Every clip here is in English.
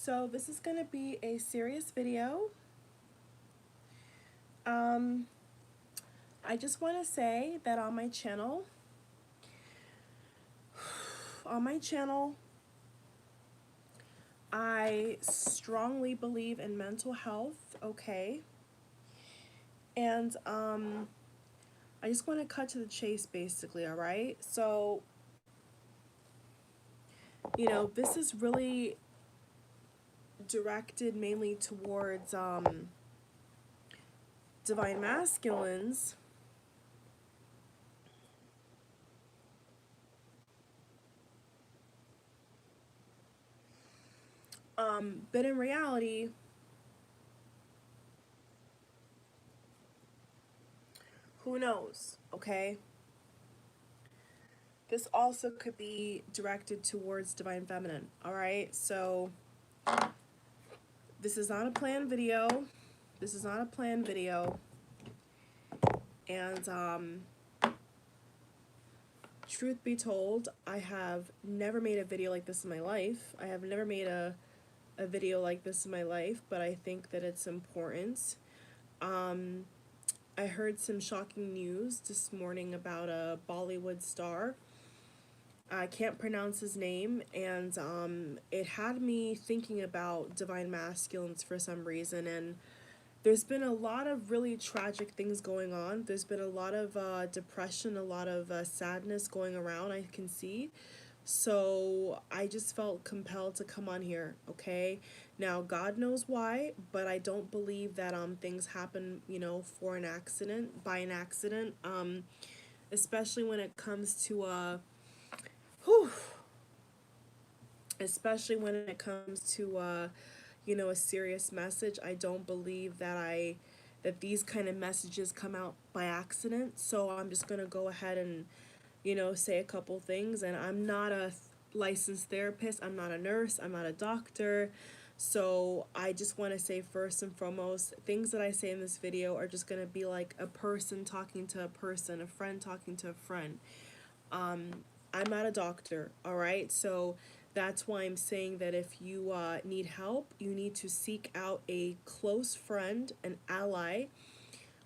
So this is going to be a serious video. I just want to say that on my channel, I strongly believe in mental health, okay? And I just want to cut to the chase basically, all right? So, this is really directed mainly towards divine masculines. But in reality, who knows, okay? This also could be directed towards divine feminine, all right? So this is not a planned video. This is not a planned video. And truth be told, I have never made a video like this in my life. I have never made a video like this in my life, but I think that it's important. I heard some shocking news this morning about a Bollywood star. I can't pronounce his name, and it had me thinking about divine masculines for some reason. And there's been a lot of really tragic things going on. There's been a lot of depression, a lot of sadness going around, I can see. So I just felt compelled to come on here, okay? Now, God knows why, but I don't believe that things happen, for an accident, by an accident, especially when it comes to whew, especially when it comes to a serious message. I don't believe that these kind of messages come out by accident. So I'm just gonna go ahead and say a couple things. And I'm not a licensed therapist, I'm not a nurse, I'm not a doctor. So I just want to say, first and foremost, things that I say in this video are just going to be like a person talking to a person, a friend talking to a friend. I'm not a doctor, all right? So that's why I'm saying that if you need help, you need to seek out a close friend, an ally,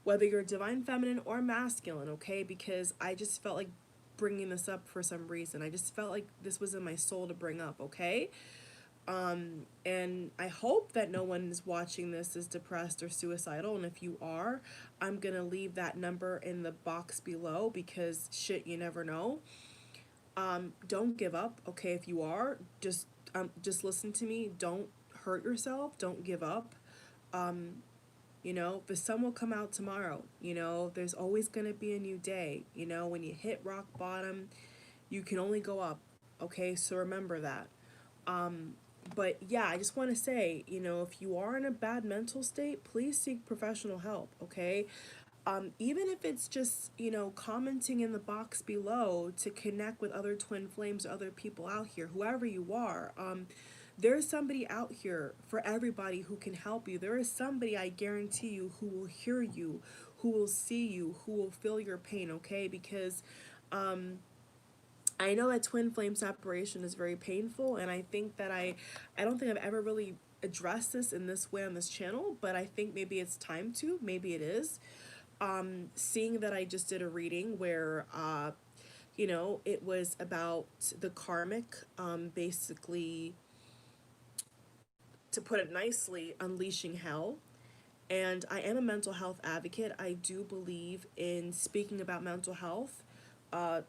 whether you're divine feminine or masculine, okay? Because I just felt like bringing this up for some reason. I just felt like this was in my soul to bring up, okay? And I hope that no one is watching this is depressed or suicidal. And if you are, I'm gonna leave that number in the box below, because shit, you never know. Don't give up, okay? If you are, just listen to me. Don't hurt yourself. Don't give up. The sun will come out tomorrow. There's always gonna be a new day. When you hit rock bottom, you can only go up, okay? So remember that. But yeah, I just want to say, if you are in a bad mental state, please seek professional help, okay? Even if it's just, commenting in the box below to connect with other twin flames or other people out here, whoever you are. There's somebody out here for everybody who can help you. There is somebody, I guarantee you, who will hear you, who will see you, who will feel your pain, okay? Because I know that twin flame separation is very painful, and I think that I don't think I've ever really addressed this in this way on this channel, but I think maybe it's time to. Maybe it is. Seeing that I just did a reading where, it was about the karmic, basically, to put it nicely, unleashing hell. And I am a mental health advocate. I do believe in speaking about mental health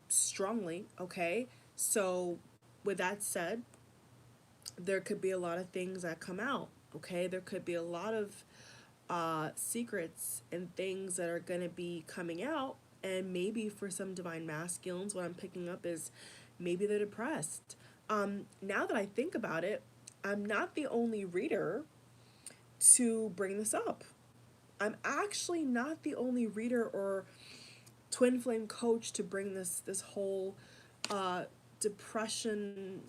strongly, okay? So with that said, there could be a lot of things that come out, okay? There could be a lot of secrets and things that are going to be coming out. And maybe for some divine masculines, what I'm picking up is maybe they're depressed. Now that I think about it, I'm not the only reader to bring this up. I'm actually not the only reader or twin flame coach to bring this whole depression,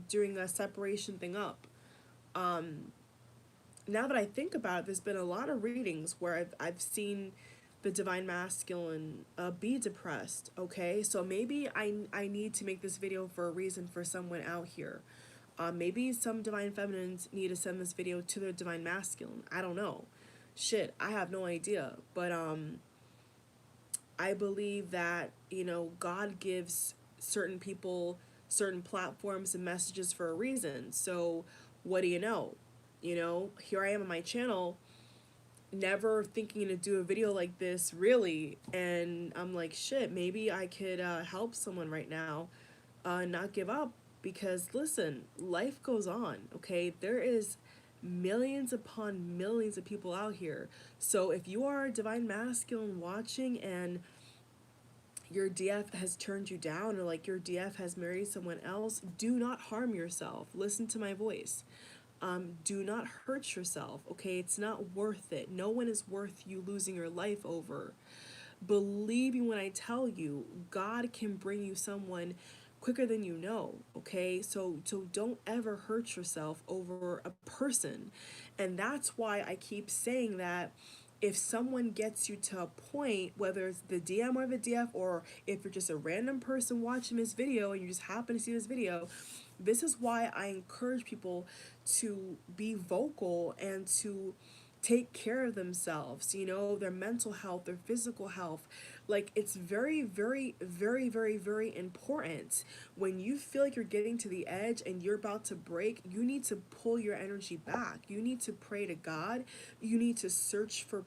during a separation thing up. Now that I think about it, there's been a lot of readings where I've seen the divine masculine be depressed, okay? So maybe I need to make this video for a reason for someone out here. Maybe some divine feminines need to send this video to their divine masculine. I don't know. Shit, I have no idea. But I believe that, God gives certain people certain platforms and messages for a reason. So what do you know? Here I am on my channel, never thinking to do a video like this, really. And I'm like, shit, maybe I could help someone right now, not give up. Because listen, life goes on, okay? There is millions upon millions of people out here. So if you are a divine masculine watching and your DF has turned you down, or like your DF has married someone else, do not harm yourself. Listen to my voice. Do not hurt yourself, okay? It's not worth it. No one is worth you losing your life over. Believe me when I tell you, God can bring you someone quicker than you know, okay? So don't ever hurt yourself over a person. And that's why I keep saying that if someone gets you to a point, whether it's the DM or the DF, or if you're just a random person watching this video and you just happen to see this video, this is why I encourage people to be vocal and to take care of themselves, their mental health, their physical health. Like, it's very, very, very, very, very important. When you feel like you're getting to the edge and you're about to break, you need to pull your energy back. You need to pray to God. You need to search for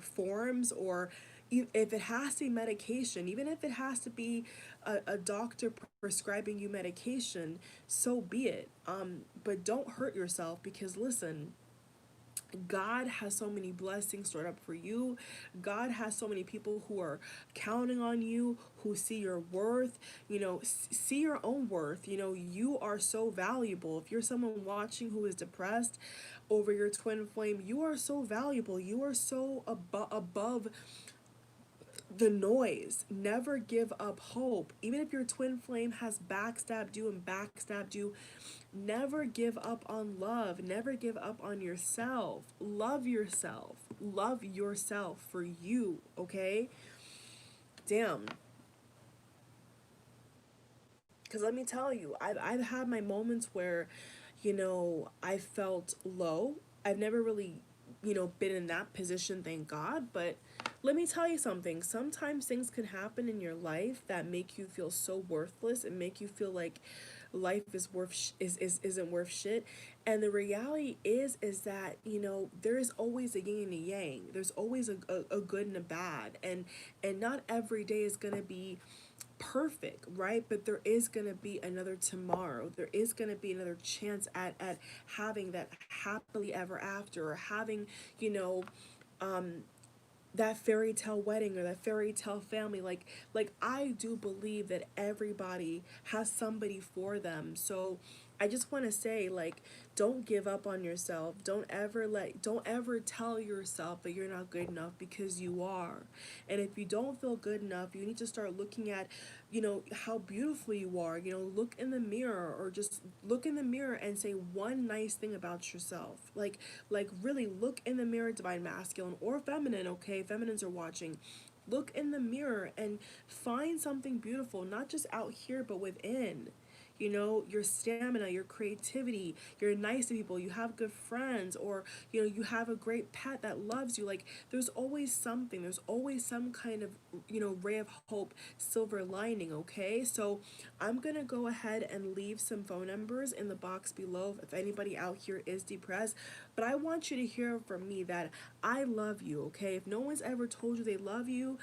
forms, or if it has to be medication, even if it has to be a doctor prescribing you medication, so be it. But don't hurt yourself, because listen, God has so many blessings stored up for you. God has so many people who are counting on you, who see your worth, see your own worth. You are so valuable. If you're someone watching who is depressed over your twin flame, you are so valuable. You are so above the noise. Never give up hope. Even if your twin flame has backstabbed you, never give up on love. Never give up on yourself. Love yourself. Love yourself for you, okay? Damn. Because let me tell you, I've had my moments where, I felt low. I've never really, been in that position, thank God. But let me tell you something. Sometimes things can happen in your life that make you feel so worthless and make you feel like life is isn't worth shit. And the reality is that, there is always a yin and a yang. There's always a good and a bad. And not every day is gonna be perfect, right? But there is gonna be another tomorrow. There is gonna be another chance at having that happily ever after, or having, that fairy tale wedding or that fairy tale family. Like I do believe that everybody has somebody for them. So I just want to say, like, don't give up on yourself. Don't ever tell yourself that you're not good enough, because you are. And if you don't feel good enough, you need to start looking at, how beautiful you are. Look in the mirror, or just look in the mirror and say one nice thing about yourself. Like really look in the mirror, divine masculine or feminine, okay? Feminines are watching. Look in the mirror and find something beautiful, not just out here, but within. Your stamina, your creativity, you're nice to people, you have good friends, or, you have a great pet that loves you. Like, there's always something, there's always some kind of, ray of hope, silver lining, okay? So I'm gonna go ahead and leave some phone numbers in the box below if anybody out here is depressed. But I want you to hear from me that I love you, okay? If no one's ever told you they love you,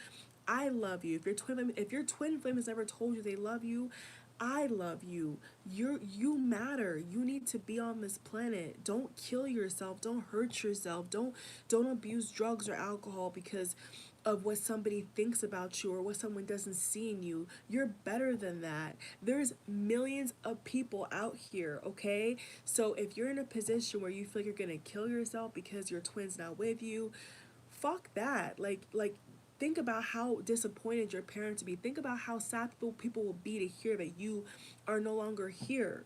I love you. If your twin flame has ever told you they love you, I love you. You matter. You need to be on this planet. Don't kill yourself. Don't hurt yourself. Don't abuse drugs or alcohol because of what somebody thinks about you or what someone doesn't see in you. You're better than that. There's millions of people out here, okay? So if you're in a position where you feel like you're gonna kill yourself because your twin's not with you, fuck that. Like think about how disappointed your parents will be. Think about how sad people will be to hear that you are no longer here.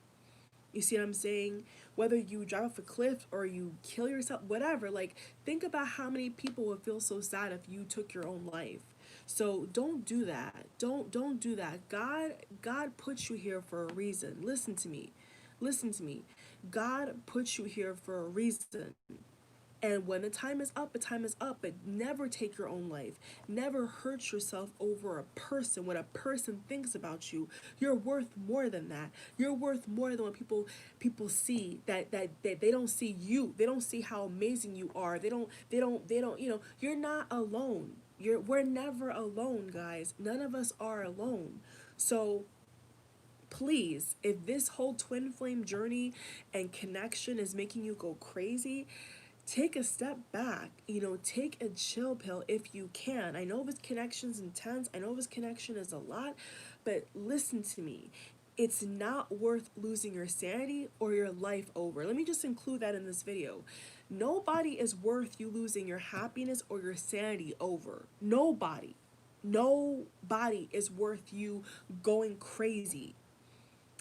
You see what I'm saying? Whether you drive off a cliff or you kill yourself, whatever, like, think about how many people would feel so sad if you took your own life. So don't do that. Don't do that. God put you here for a reason. Listen to me. Listen to me. God put you here for a reason. And when the time is up, the time is up. But never take your own life. Never hurt yourself over a person. What a person thinks about you, you're worth more than that. You're worth more than what people see. That they don't see you. They don't see how amazing you are. They don't. You know, you're not alone. We're never alone, guys. None of us are alone. So please, if this whole twin flame journey and connection is making you go crazy, take a step back. You know, take a chill pill if you can. I know this connection's intense. I know this connection is a lot, but listen to me. It's not worth losing your sanity or your life over. Let me just include that in this video. Nobody is worth you losing your happiness or your sanity over. Nobody. Nobody is worth you going crazy.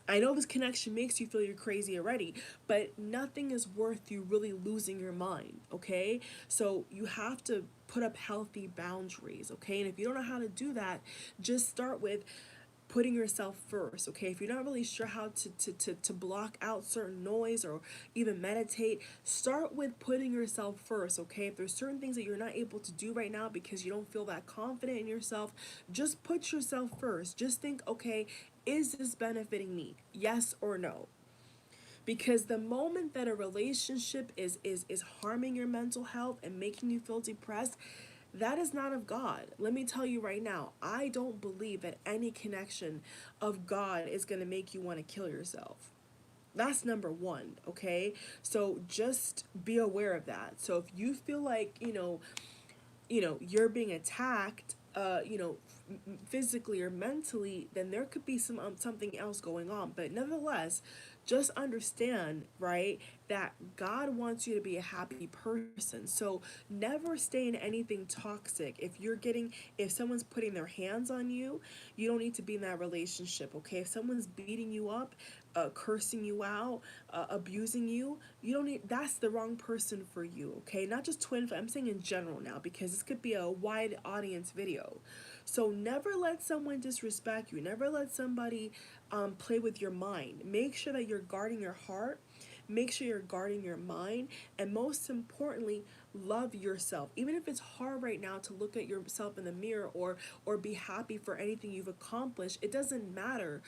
I know this connection makes you feel you're crazy already, but nothing is worth you really losing your mind, okay? So you have to put up healthy boundaries, okay? And if you don't know how to do that, just start with putting yourself first, okay? If you're not really sure how to block out certain noise or even meditate, start with putting yourself first, okay? If there's certain things that you're not able to do right now because you don't feel that confident in yourself, just put yourself first. Just think, okay, is this benefiting me? Yes or no? Because the moment that a relationship is harming your mental health and making you feel depressed, that is not of God. Let me tell you right now, I don't believe that any connection of God is going to make you want to kill yourself. That's number one, okay? So just be aware of that. So if you feel like, you're being attacked, physically or mentally, then there could be something else going on. But nevertheless, just understand, right, that God wants you to be a happy person. So never stay in anything toxic. If someone's putting their hands on you, you don't need to be in that relationship, okay? If someone's beating you up, cursing you out, abusing you, you don't need, that's the wrong person for you, okay? Not just twin, I'm saying in general now, because this could be a wide audience video. So never let someone disrespect you. Never let somebody play with your mind. Make sure that you're guarding your heart. Make sure you're guarding your mind. And most importantly, love yourself. Even if it's hard right now to look at yourself in the mirror or be happy for anything you've accomplished, it doesn't matter.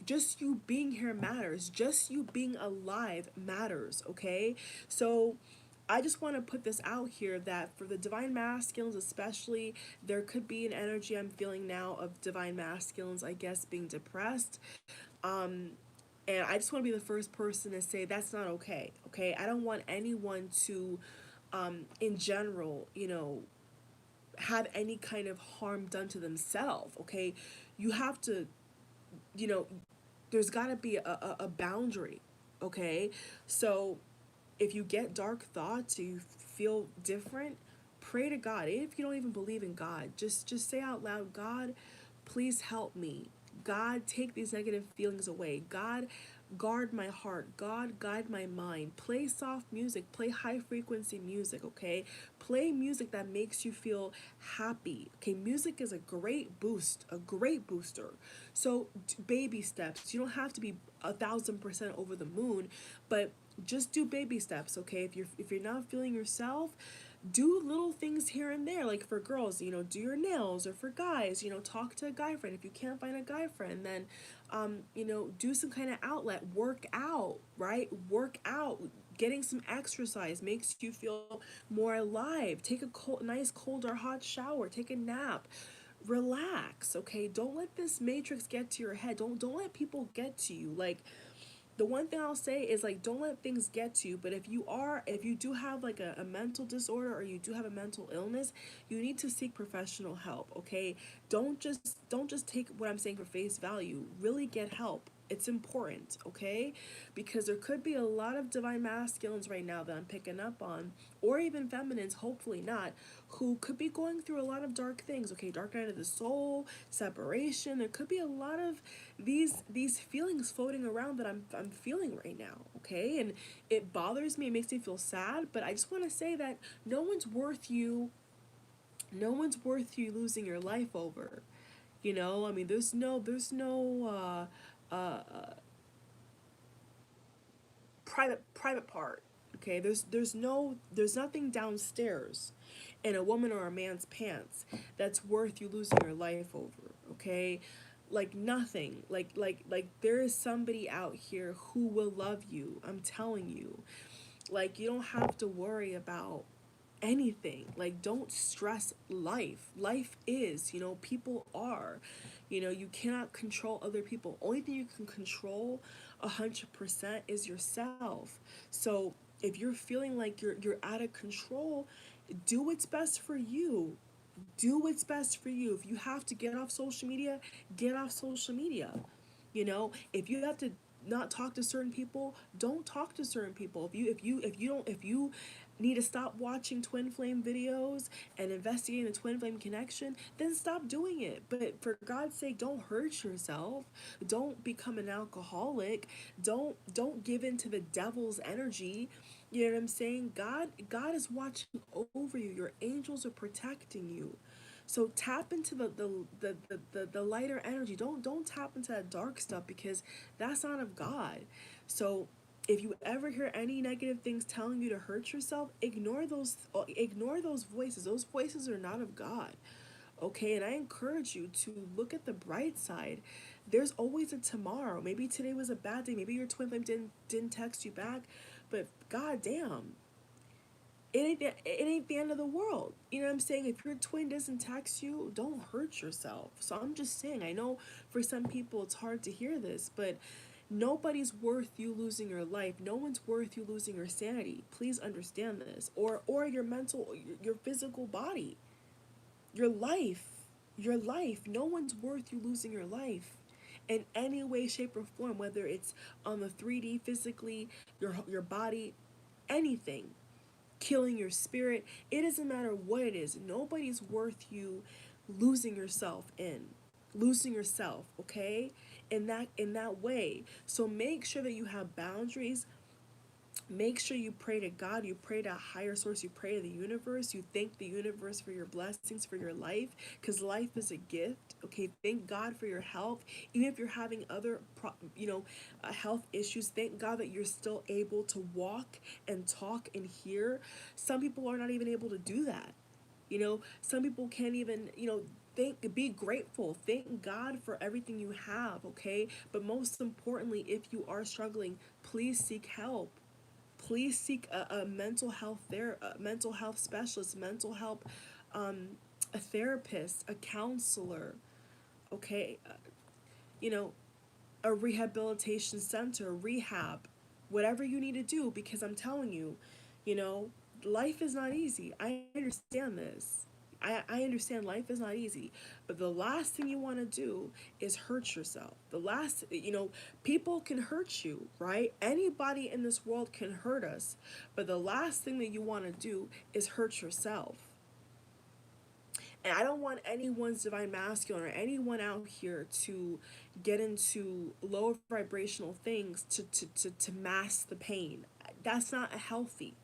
Just you being here matters. Just you being alive matters, okay? So I just want to put this out here that for the divine masculines especially, there could be an energy I'm feeling now of divine masculines, I guess, being depressed. And I just want to be the first person to say that's not okay, okay? I don't want anyone to, in general, have any kind of harm done to themselves, okay? You have to, you know, there's got to be a boundary, okay? So if you get dark thoughts, you feel different, pray to God. If you don't even believe in God, just say out loud, God, please help me. God, take these negative feelings away. God, guard my heart. God, guide my mind. Play soft music. Play high frequency music, okay? Play music that makes you feel happy. Okay, music is a great boost, a great booster. So baby steps. You don't have to be 1,000% over the moon, but just do baby steps, okay? If you're not feeling yourself, do little things here and there. Like for girls, do your nails, or for guys, talk to a guy friend. If you can't find a guy friend, then do some kind of outlet. Work out, right? Work out. Getting some exercise makes you feel more alive. Take a nice cold or hot shower. Take a nap. Relax, okay? Don't let this matrix get to your head. Don't let people get to you. Like, the one thing I'll say is, like, don't let things get to you. But if you do have like a mental disorder, or you do have a mental illness, you need to seek professional help, okay? Don't just take what I'm saying for face value. Really get help. It's important, okay? Because there could be a lot of divine masculines right now that I'm picking up on, or even feminines, hopefully not, who could be going through a lot of dark things, okay? Dark night of the soul, separation. There could be a lot of these feelings floating around that I'm feeling right now, okay? And it bothers me, it makes me feel sad, but I just want to say that no one's worth you losing your life over. I mean, there's no private part. Okay, there's nothing downstairs in a woman or a man's pants that's worth you losing your life over. Okay, like nothing. Like there is somebody out here who will love you. I'm telling you. Like you don't have to worry about anything. Like don't stress life. Life is, people are. You cannot control other people. Only thing you can control 100% is yourself. So if you're feeling like you're out of control, do what's best for you. Do what's best for you. If you have to get off social media, get off social media. If you have to not talk to certain people, don't talk to certain people. If you need to stop watching twin flame videos and investigating the twin flame connection, then stop doing it. But for God's sake, don't hurt yourself. Don't become an alcoholic. Don't give in to the devil's energy. You know what I'm saying? God is watching over you. Your angels are protecting you. So tap into the lighter energy. Don't tap into that dark stuff, because that's not of God. So if you ever hear any negative things telling you to hurt yourself, ignore those voices. Those voices are not of God. Okay, and I encourage you to look at the bright side. There's always a tomorrow. Maybe today was a bad day. Maybe your twin flame didn't text you back, but god damn, it ain't the end of the world. You know what I'm saying? If your twin doesn't text you, don't hurt yourself. So I'm just saying, I know for some people it's hard to hear this, but nobody's worth you losing your life. No one's worth you losing your sanity. Please understand this. Or your mental, your physical body. Your life. Your life. No one's worth you losing your life in any way, shape, or form, whether it's on the 3D physically, your body, anything, killing your spirit. It doesn't matter what it is. Nobody's worth you losing yourself, okay? In that way. So make sure that you have boundaries. Make sure you pray to God, you pray to a higher source, you pray to the universe, you thank the universe for your blessings, for your life, because life is a gift. Okay, thank God for your health. Even if you're having other health issues, thank God that you're still able to walk and talk and hear. Some people are not even able to do that. Some people can't even, be grateful. Thank God for everything you have, okay? But most importantly, if you are struggling, please seek help. Please seek a mental health specialist, mental health, a therapist, a counselor, okay? You know, a rehabilitation center, rehab, whatever you need to do, because I'm telling you, you know, life is not easy. I understand this. I understand life is not easy, but the last thing you want to do is hurt yourself. People can hurt you, right? Anybody in this world can hurt us, but the last thing that you want to do is hurt yourself. And I don't want anyone's divine masculine or anyone out here to get into lower vibrational things to mask the pain. That's not healthy.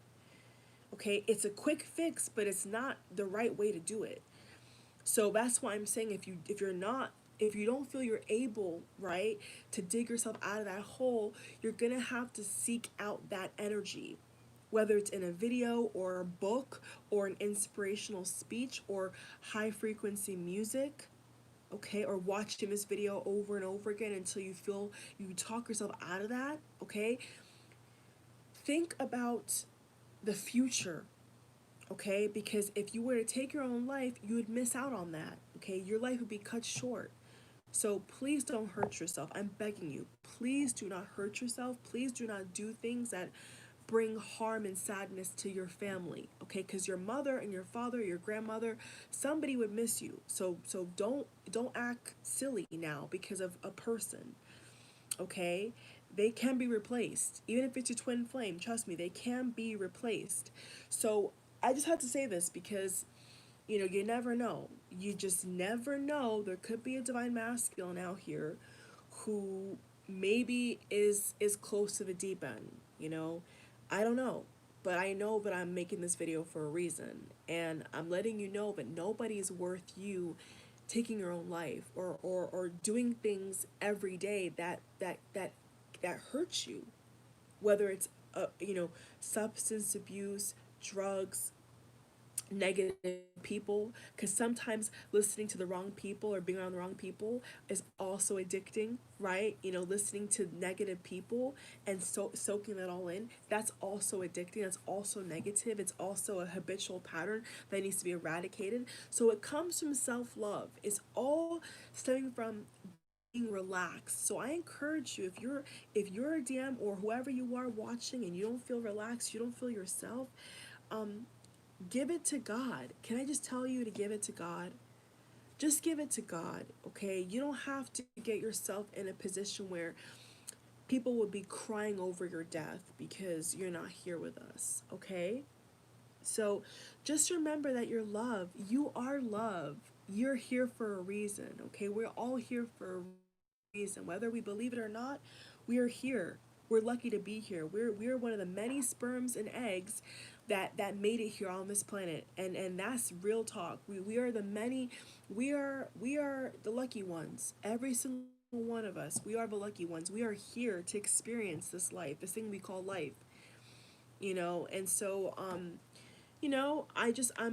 Okay? It's a quick fix, but it's not the right way to do it. So that's why I'm saying if you don't feel you're able, right, to dig yourself out of that hole, you're going to have to seek out that energy, whether it's in a video or a book or an inspirational speech or high frequency music, okay, or watching this video over and over again until you feel you talk yourself out of that, okay? Think about the future, okay? Because if you were to take your own life, you would miss out on that, okay? Your life would be cut short. So please don't hurt yourself. I'm begging you. Please do not hurt yourself. Please do not do things that bring harm and sadness to your family, okay? Because your mother and your father, your grandmother, somebody would miss you. So don't act silly now because of a person, okay? They can be replaced. Even if it's your twin flame, trust me, they can be replaced. So I just had to say this because you never know. You just never know. There could be a divine masculine out here who maybe is close to the deep end. I don't know. But I know that I'm making this video for a reason. And I'm letting you know that nobody's worth you taking your own life or doing things every day that hurts you. Whether it's substance abuse, drugs, negative people, because sometimes listening to the wrong people or being around the wrong people is also addicting, right? Listening to negative people and soaking that all in, that's also addicting. That's also negative. It's also a habitual pattern that needs to be eradicated. So it comes from self-love. It's all stemming from being relaxed. So I encourage you, if you're a DM or whoever you are watching and you don't feel relaxed, you don't feel yourself, um give it to God. Can I just tell you to give it to God? Just give it to God, okay? You don't have to get yourself in a position where people will be crying over your death because you're not here with us, okay? So just remember that you're loved. You are loved. You're here for a reason, okay? We're all here for a reason. Whether we believe it or not, we are here. We're lucky to be here. We're one of the many sperms and eggs that made it here on this planet. And that's real talk. We are the many, we are the lucky ones. Every single one of us, we are the lucky ones. We are here to experience this life, this thing we call life. And so I'm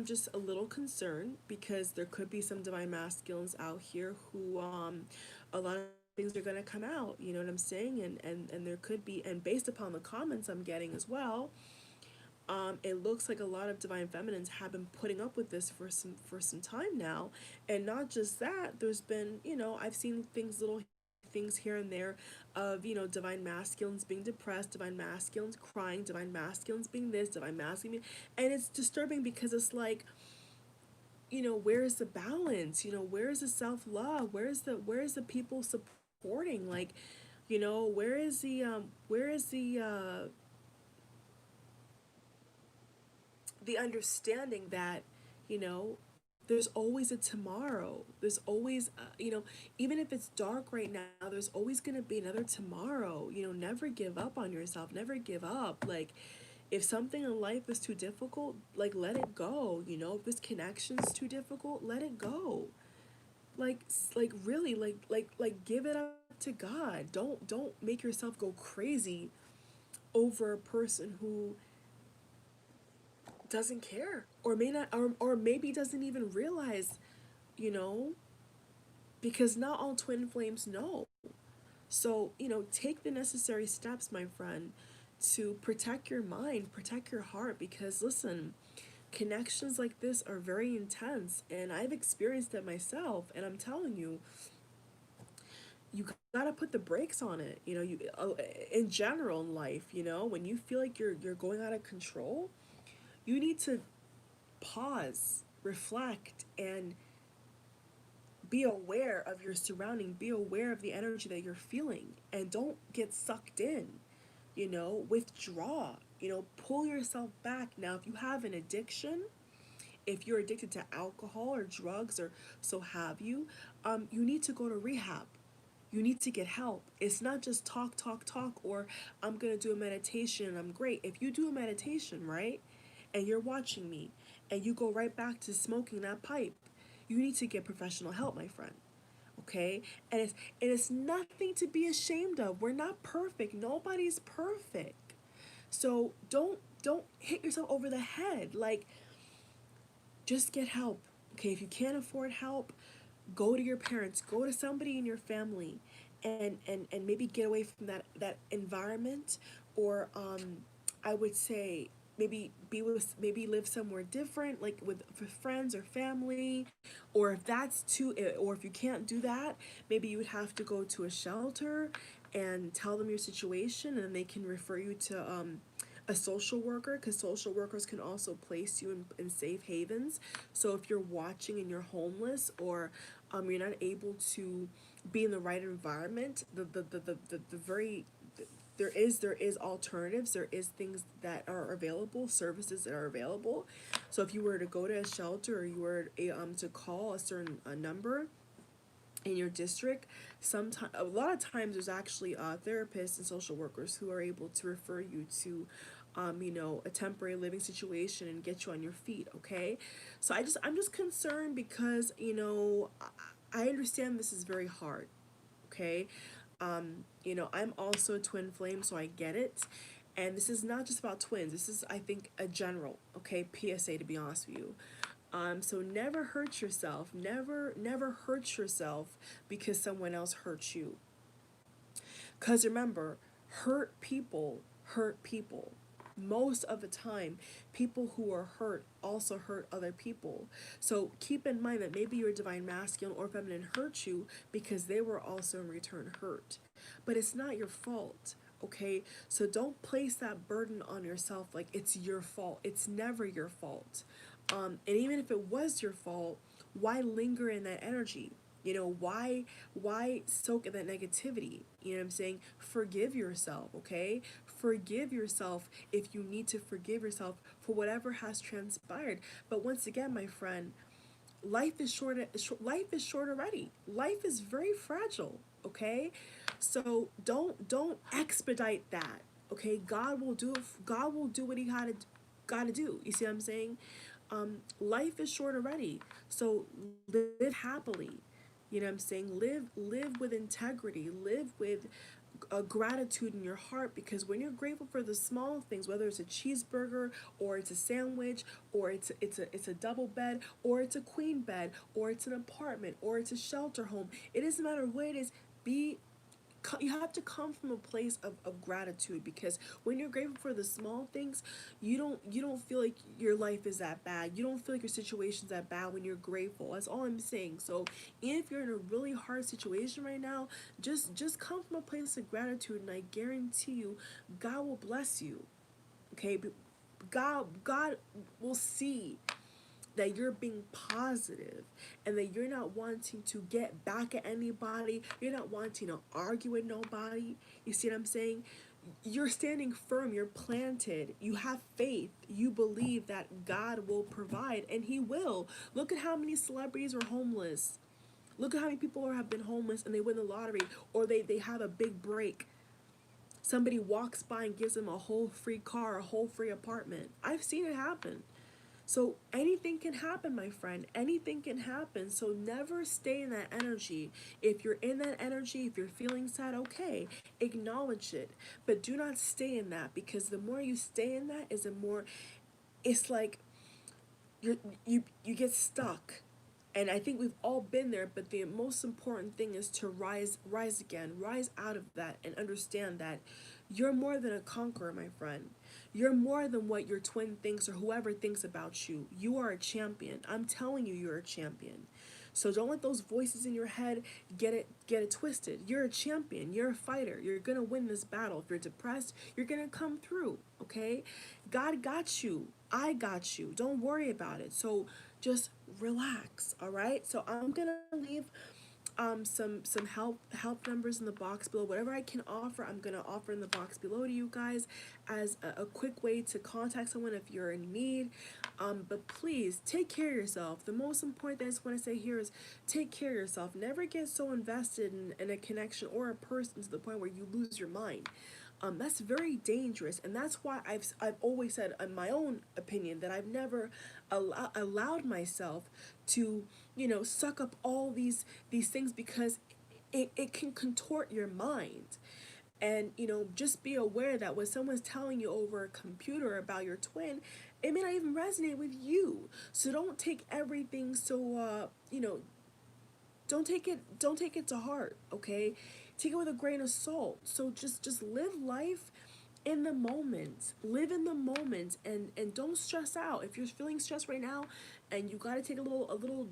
just a little concerned because there could be some divine masculines out here who a lot of things are going to come out, you know what I'm saying? And there could be, and based upon the comments I'm getting as well, it looks like a lot of divine feminines have been putting up with this for some time now. And not just that, there's been, I've seen little things here and there of, divine masculines being depressed, divine masculines crying, divine masculines being this, divine masculine, and it's disturbing because it's like, where's the balance? Where's the self-love? Where's the people supporting? Like, where is the understanding that, you know, there's always a tomorrow. There's always, even if it's dark right now, there's always going to be another tomorrow. Never give up on yourself. Never give up. Like, if something in life is too difficult, like, let it go. If this connection's too difficult, let it go. Like really, like give it up to God. Don't make yourself go crazy over a person who doesn't care or may not, or maybe doesn't even realize, you know because not all twin flames know. So, take the necessary steps, my friend, to protect your mind, protect your heart, because listen, connections like this are very intense, and I've experienced it myself, and I'm telling you, you gotta put the brakes on it. In general in life, when you feel like you're going out of control, you need to pause, reflect, and be aware of your surrounding, be aware of the energy that you're feeling, and don't get sucked in. Withdraw, pull yourself back. Now, if you have an addiction, if you're addicted to alcohol or drugs or so have you, you need to go to rehab. You need to get help. It's not just talk, talk, talk, or I'm going to do a meditation and I'm great. If you do a meditation, right, and you're watching me, and you go right back to smoking that pipe, you need to get professional help, my friend. Okay? And it's nothing to be ashamed of. We're not perfect. Nobody's perfect. So don't hit yourself over the head. Like, just get help. Okay? If you can't afford help, go to your parents, go to somebody in your family, and maybe get away from that environment, or I would say maybe live somewhere different, like with friends or family. Or if that's too, or if you can't do that, maybe you would have to go to a shelter and tell them your situation, and they can refer you to a social worker, because social workers can also place you in safe havens. So if you're watching and you're homeless, or you're not able to be in the right environment, the very there is alternatives. There is things that are available, services that are available. So if you were to go to a shelter, or you were to call a certain number in your district, a lot of times there's actually therapists and social workers who are able to refer you to a temporary living situation and get you on your feet. Okay, so I'm just concerned because I understand this is very hard. Okay, I'm also a twin flame, so I get it. And this is not just about twins. This is, I think, a general, okay, PSA, to be honest with you. So never hurt yourself. Never hurt yourself because someone else hurt you. Because remember, hurt people. Most of the time, people who are hurt also hurt other people. So keep in mind that maybe your divine masculine or feminine hurt you because they were also in return hurt. But it's not your fault, okay? So don't place that burden on yourself like it's your fault. It's never your fault. And even if it was your fault, why linger in that energy? You know, why soak in that negativity? You know what I'm saying? Forgive yourself, okay? Forgive yourself if you need to forgive yourself for whatever has transpired. But once again, my friend, life is short. Life is short already. Life is very fragile, okay? So don't expedite that, okay? God will do what he gotta do. You see what I'm saying? Life is short already. So live happily. You know what I'm saying? Live with integrity. Live with a gratitude in your heart, because when you're grateful for the small things, whether it's a cheeseburger or it's a sandwich or it's a double bed or it's a queen bed or it's an apartment or it's a shelter home, it doesn't matter what it is. Be You have to come from a place of gratitude, because when you're grateful for the small things, you don't feel like your life is that bad. You don't feel like your situation's that bad when you're grateful. That's all I'm saying. So if you're in a really hard situation right now, just come from a place of gratitude, and I guarantee you God will bless you. Okay? God will see that you're being positive and that you're not wanting to get back at anybody. You're not wanting to argue with nobody. You see what I'm saying? You're standing firm. You're planted. You have faith. You believe that God will provide, and he will. Look at how many celebrities are homeless. Look at how many people have been homeless and they win the lottery, or they have a big break. Somebody walks by and gives them a whole free car, a whole free apartment. I've seen it happen. So anything can happen, my friend. Anything can happen. So never stay in that energy. If you're in that energy, if you're feeling sad, okay, acknowledge it. But do not stay in that, because the more you stay in that is the more it's like you get stuck. And I think we've all been there, but the most important thing is to rise again, rise out of that, and understand that you're more than a conqueror, my friend. You're more than what your twin thinks or whoever thinks about you. You are a champion. I'm telling you, you're a champion. So don't let those voices in your head get it twisted. You're a champion. You're a fighter. You're gonna win this battle. If you're depressed, you're gonna come through. Okay? God got you. I got you. Don't worry about it. So just relax. All right. So I'm gonna leave some help numbers in the box below. Whatever I can offer, I'm gonna offer in the box below to you guys as a quick way to contact someone if you're in need. But please take care of yourself. The most important thing I just want to say here is take care of yourself. Never get so invested in a connection or a person to the point where you lose your mind. That's very dangerous, and that's why I've always said, in my own opinion, that I've never allowed myself to, suck up all these things, because it can contort your mind. And just be aware that when someone's telling you over a computer about your twin, it may not even resonate with you. So don't take everything so don't take it to heart, okay? Take it with a grain of salt. So just live life in the moment. Live in the moment, and don't stress out. If you're feeling stressed right now and you got to take a little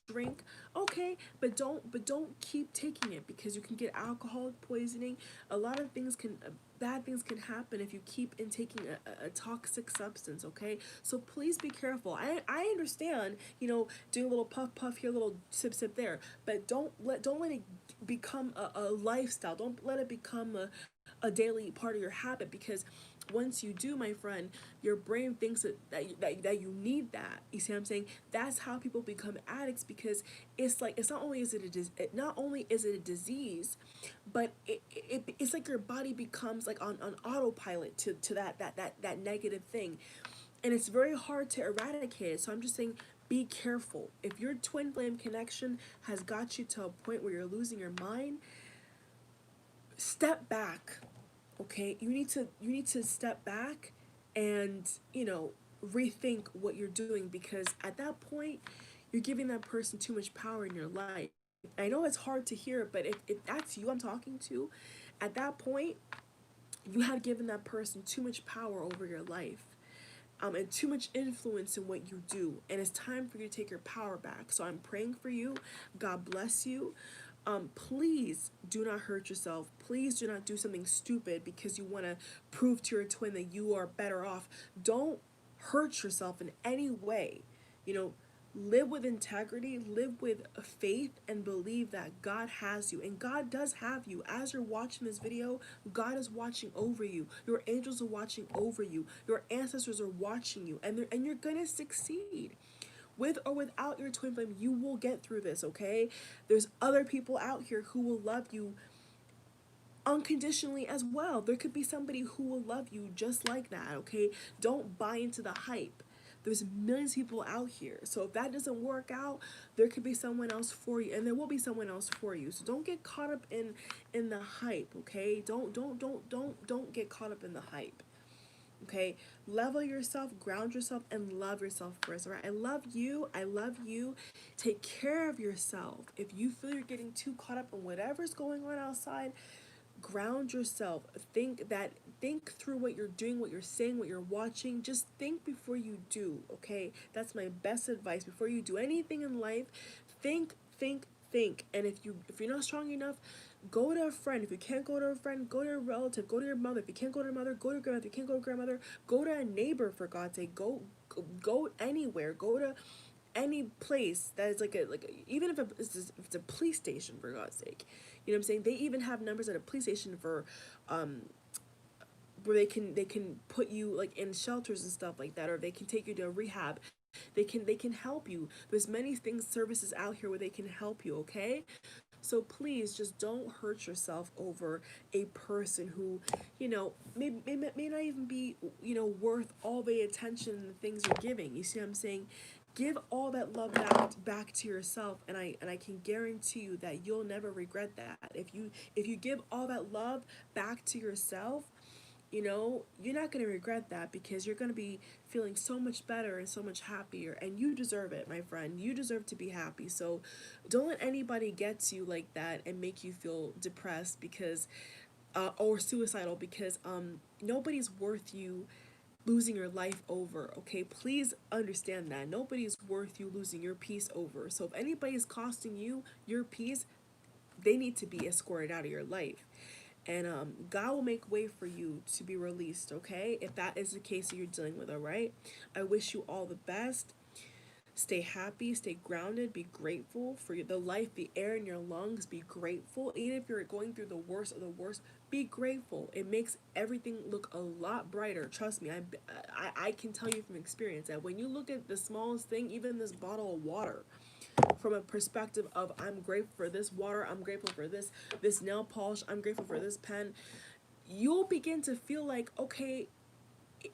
drink, okay, but don't keep taking it, because you can get alcoholic poisoning. A lot of things can bad things can happen if you keep in taking a toxic substance, okay? So please be careful. I understand, doing a little puff here, a little sip there, but don't let it become a lifestyle. Don't let it become a daily part of your habit, because once you do, my friend, your brain thinks that you need that. You see what I'm saying? That's how people become addicts, because it's like, it's not only is it a disease, but it's like your body becomes like on autopilot to that negative thing, and it's very hard to eradicate it. So I'm just saying, be careful. If your twin flame connection has got you to a point where you're losing your mind, step back. Okay, you need to step back and, you know, rethink what you're doing, because at that point you're giving that person too much power in your life. I know it's hard to hear, but if that's you I'm talking to, at that point you have given that person too much power over your life, and too much influence in what you do. And it's time for you to take your power back. So I'm praying for you. God bless you. Please do not hurt yourself. Please do not do something stupid because you want to prove to your twin that you are better off. Don't hurt yourself in any way. You know, live with integrity, live with faith, and believe that God has you. And God does have you. As you're watching this video, God is watching over you. Your angels are watching over you. Your ancestors are watching you. And you're going to succeed. With or without your twin flame, you will get through this, okay? There's other people out here who will love you unconditionally as well. There could be somebody who will love you just like that, okay? Don't buy into the hype. There's millions of people out here. So if that doesn't work out, there could be someone else for you, and there will be someone else for you. So don't get caught up in the hype, okay? Don't get caught up in the hype. Okay, level yourself, ground yourself, and love yourself first. All right, I love you. I love you. Take care of yourself. If you feel you're getting too caught up in whatever's going on outside, ground yourself. Think through what you're doing, what you're saying, what you're watching. Just think before you do. Okay, that's my best advice. Before you do anything in life, think. And if you're not strong enough, go to a friend. If you can't go to a friend, go to a relative, go to your mother. If you can't go to your mother, go to your grandmother. If you can't go to grandmother, go to a neighbor, for God's sake. Go anywhere. Go to any place that is even if it's a police station, for God's sake. You know what I'm saying? They even have numbers at a police station for where they can put you like in shelters and stuff like that, or they can take you to a rehab. They can help you. There's many things, services out here where they can help you, okay? So please just don't hurt yourself over a person who, you know, may not even be, you know, worth all the attention and the things you're giving. You see what I'm saying? Give all that love back to yourself, and I can guarantee you that you'll never regret that. If you give all that love back to yourself, you know, you're not going to regret that, because you're going to be feeling so much better and so much happier, and you deserve it, my friend. You deserve to be happy. So don't let anybody get to you like that and make you feel depressed because or suicidal, because nobody's worth you losing your life over. Okay, please understand that nobody's worth you losing your peace over. So if anybody's costing you your peace, they need to be escorted out of your life. And God will make way for you to be released, okay? If that is the case that you're dealing with, all right? I wish you all the best. Stay happy, stay grounded, be grateful for the life, the air in your lungs. Be grateful. Even if you're going through the worst of the worst, be grateful. It makes everything look a lot brighter. Trust me, I can tell you from experience that when you look at the smallest thing, even this bottle of water, from a perspective of I'm grateful for this water, I'm grateful for this nail polish, I'm grateful for this pen, you'll begin to feel like, okay,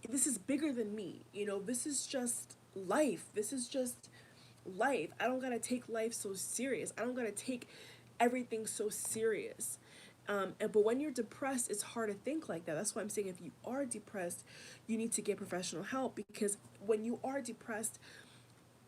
this is bigger than me. You know, this is just life. This is just life. I don't gotta take life so serious. I don't gotta take everything so serious. But when you're depressed, it's hard to think like that. That's why I'm saying if you are depressed, you need to get professional help, because when you are depressed,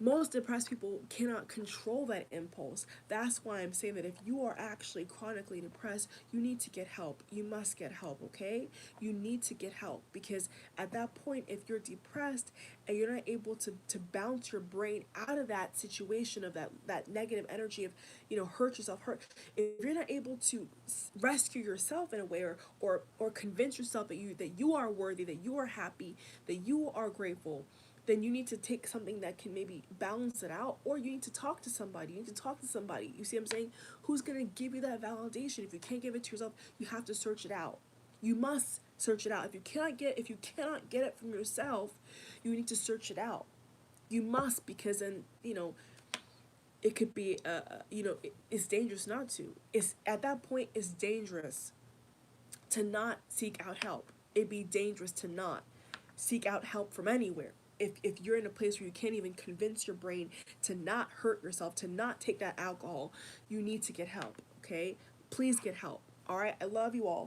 most depressed people cannot control that impulse. That's why I'm saying that if you are actually chronically depressed, you need to get help. You must get help, okay? You need to get help, because at that point, if you're depressed and you're not able to bounce your brain out of that situation of that negative energy of, you know, if you're not able to rescue yourself in a way, or convince yourself that you are worthy, that you are happy, that you are grateful, then you need to take something that can maybe balance it out, or you need to talk to somebody. You need to talk to somebody. You see what I'm saying? Who's going to give you that validation? If you can't give it to yourself, you have to search it out. You must search it out. If you cannot get it from yourself, you need to search it out. You must, because then, you know, it could be it's dangerous not to. It's at that point, it's dangerous to not seek out help. It'd be dangerous to not seek out help from anywhere. If you're in a place where you can't even convince your brain to not hurt yourself, to not take that alcohol, you need to get help, okay? Please get help. All right, I love you all.